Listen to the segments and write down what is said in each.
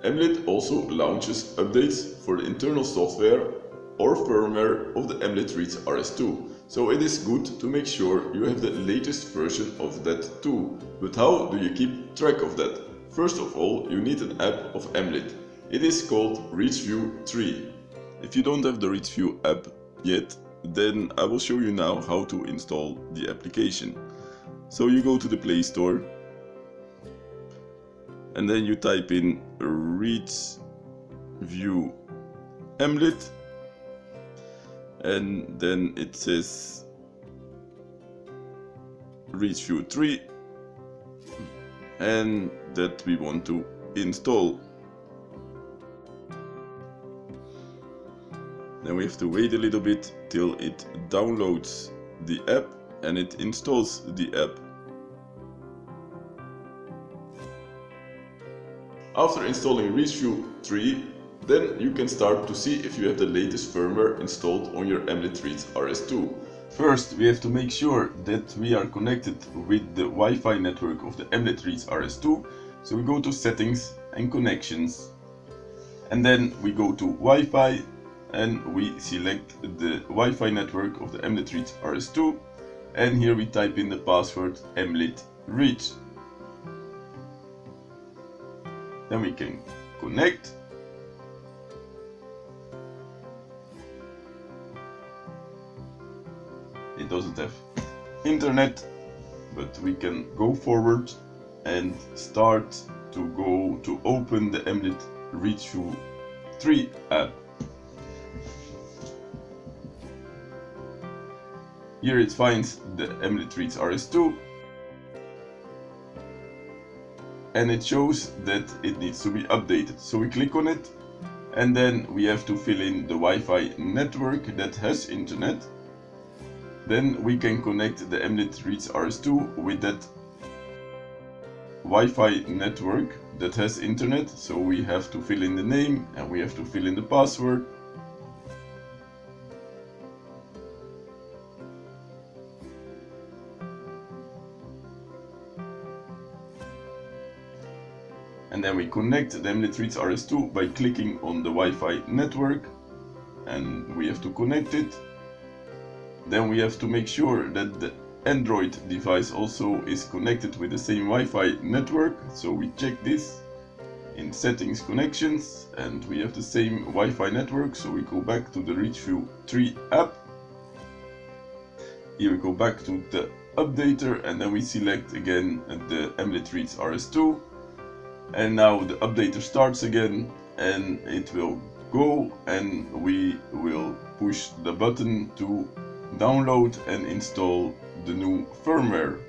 Emlid also launches updates for the internal software or firmware of the Emlid Reach RS2, so it is good to make sure you have the latest version of that too. But how do you keep track of that? First of all, you need an app of Emlid. It is called ReachView 3. If you don't have the ReachView app yet, then I will show you now how to install the application. So you go to the Play Store and then you type in ReachView Emlid, and then it says ReachView 3 and that we want to install. Then we have to wait a little bit till it downloads the app and it installs the app. After installing ReachView 3, then you can start to see if you have the latest firmware installed on your Emlid Reach RS2. First, we have to make sure that we are connected with the Wi-Fi network of the Emlid Reach RS2. So we go to Settings and Connections, and then we go to Wi-Fi and we select the Wi-Fi network of the Emlid Reach RS2, and here we type in the password Emlid Reach. Then we can connect. It doesn't have internet, but we can go forward and start to open the Emlid ReachView 3 app. Here it finds the Emlid Reach RS2 and it shows that it needs to be updated. So we click on it and then we have to fill in the Wi-Fi network that has internet. Then we can connect the Emlid Reach RS2 with that Wi-Fi network that has internet. So we have to fill in the name and we have to fill in the password. And then we connect the Emlid Reach RS2 by clicking on the Wi-Fi network, and we have to connect it. Then we have to make sure that the Android device also is connected with the same Wi-Fi network. So we check this in Settings, Connections, and we have the same Wi-Fi network. So we go back to the ReachView 3 app. Here we go back to the updater and then we select again the Emlid Reach RS2. And now the updater starts again and it will go and we will push the button to download and install the new firmware.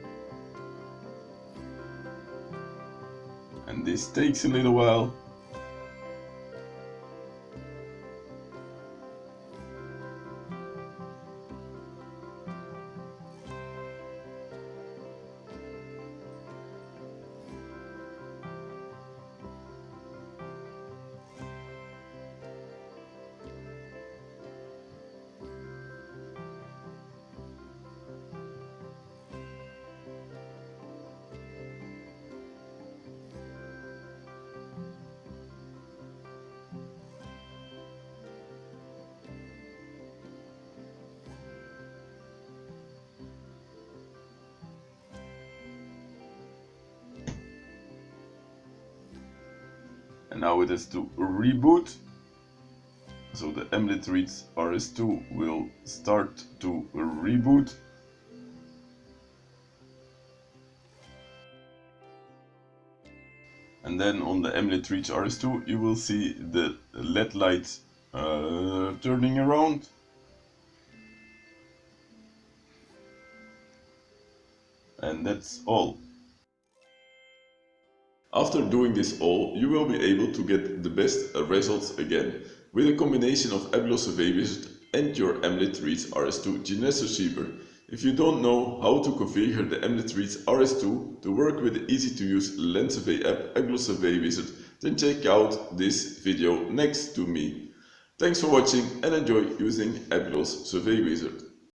And this takes a little while. And now it has to reboot. So the Emlid Reach RS2 will start to reboot. And then on the Emlid Reach RS2 you will see the LED lights turning around. And that's all. After doing this all, you will be able to get the best results again with a combination of Apglos Survey Wizard and your Emlid Reach RS2 GNSS receiver. If you don't know how to configure the Emlid Reach RS2 to work with the easy-to-use land survey app Apglos Survey Wizard, then check out this video next to me. Thanks for watching and enjoy using Apglos Survey Wizard.